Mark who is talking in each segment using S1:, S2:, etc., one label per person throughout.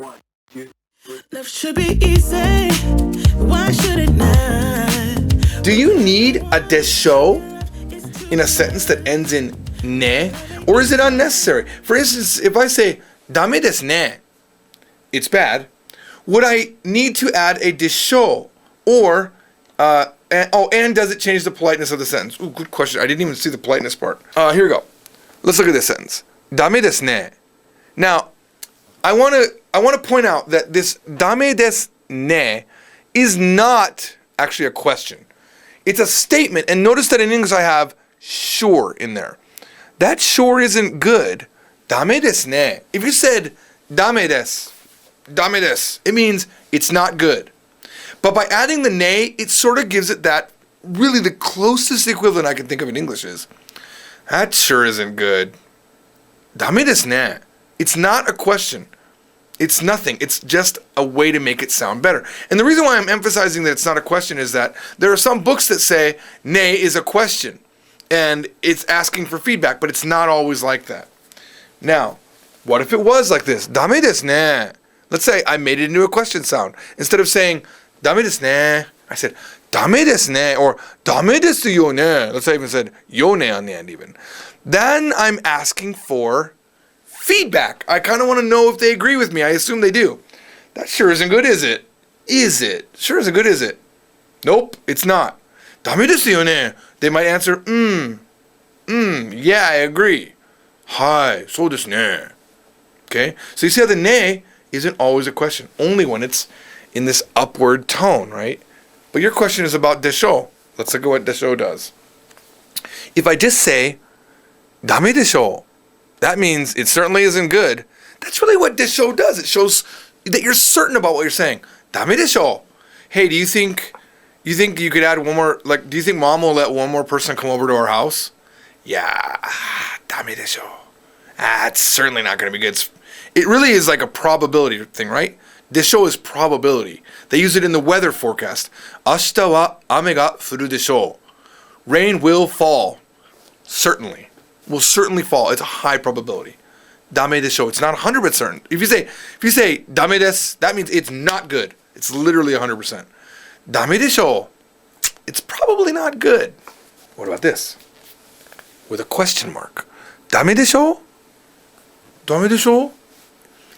S1: Love should be easy. Why should it not?
S2: Do you need a deshou in a sentence that ends in ne? Or is it unnecessary? For instance, if I say, ダメですね, it's bad. Would I need to add a deshou? Or, and does it change the politeness of the sentence? Ooh, good question. I didn't even see the politeness part. Here we go. Let's look at this sentence. ダメですね. Now, I want to point out that this ダメですね is not actually a question. It's a statement, and notice that in English I have sure in there. That sure isn't good. ダメですね. If you said ダメです, it means it's not good. But by adding the ne, it sort of gives it that, really the closest equivalent I can think of in English is, that sure isn't good. ダメですね. It's not a question. It's nothing. It's just a way to make it sound better. And the reason why I'm emphasizing that it's not a question is that there are some books that say ne is a question and it's asking for feedback, but it's not always like that. Now, what if it was like this? ダメですね. Let's say I made it into a question sound. Instead of saying ダメですね, I said ダメですね, or ダメですよね. Let's say I even said よね on the end even. Then I'm asking for feedback. I kind of want to know if they agree with me. I assume they do. That sure isn't good, is it? Is it? Sure isn't good, is it? Nope, it's not. ダメですよね. They might answer, yeah, I agree. はい、そうですね. Okay? So you see how the ne isn't always a question, only when it's in this upward tone, right? But your question is about deshou. Let's look at what deshou does. If I just say, ダメでしょ, that means it certainly isn't good. That's really what deshou does. It shows that you're certain about what you're saying. ダメでしょ. Hey, do you think you could add one more, like, do you think mom will let one more person come over to our house? Yeah, ダメでしょ. It's certainly not going to be good. It really is like a probability thing, right? Deshou is probability. They use it in the weather forecast. 明日は雨が降るでしょう. Rain will fall. Certainly. Will certainly fall. It's a high probability. ダメでしょ. It's not 100% certain. If you say ダメです, that means it's not good. It's literally 100%. ダメでしょ. It's probably not good. What about this? With a question mark. ダメでしょ? ダメでしょ?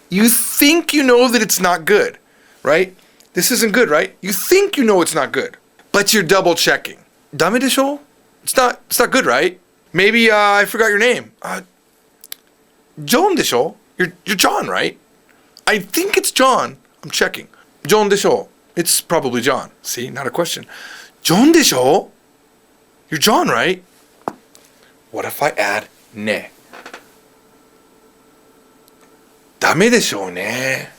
S2: You think you know that it's not good, right? This isn't good, right? You think you know it's not good, but you're double checking. ダメでしょ? It's not good, right? Maybe I forgot your name. John でしょ? You're John, right? I think it's John. I'm checking. John でしょ? It's probably John. See, not a question. John でしょ? You're John, right? What if I add ne? ダメでしょうね.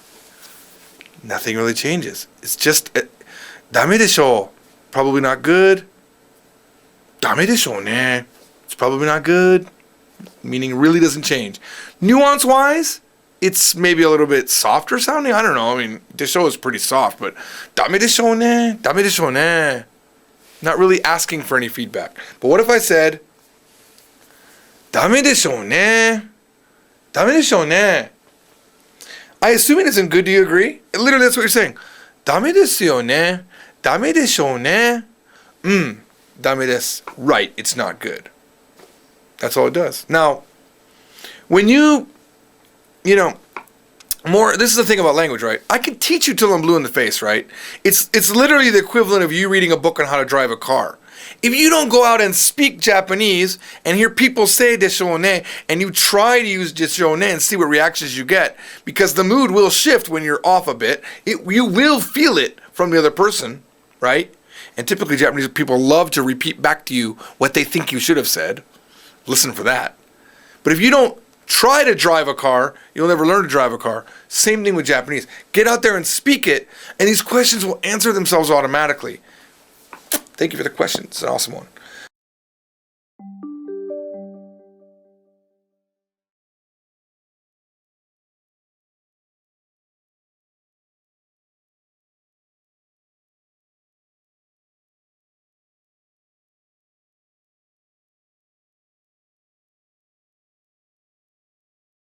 S2: Nothing really changes. It's just ダメでしょう. Probably not good. ダメでしょうね. It's probably not good. Meaning really doesn't change. Nuance-wise, it's maybe a little bit softer sounding. I don't know. I mean, deshou is pretty soft, but ダメでしょうね. ダメでしょうね. Not really asking for any feedback. But what if I said ダメでしょうね. ダメでしょうね. I assume it isn't good. Do you agree? Literally, that's what you're saying. ダメですよね. ダメでしょうね. ダメです. Right, it's not good. That's all it does. Now, when you know, this is the thing about language, right? I can teach you till I'm blue in the face, right? It's literally the equivalent of you reading a book on how to drive a car. If you don't go out and speak Japanese and hear people say deshou ne, and you try to use deshou ne and see what reactions you get, because the mood will shift when you're off a bit, you will feel it from the other person, right? And typically Japanese people love to repeat back to you what they think you should have said. Listen for that. But if you don't try to drive a car, you'll never learn to drive a car. Same thing with Japanese. Get out there and speak it, and these questions will answer themselves automatically. Thank you for the question. It's an awesome one.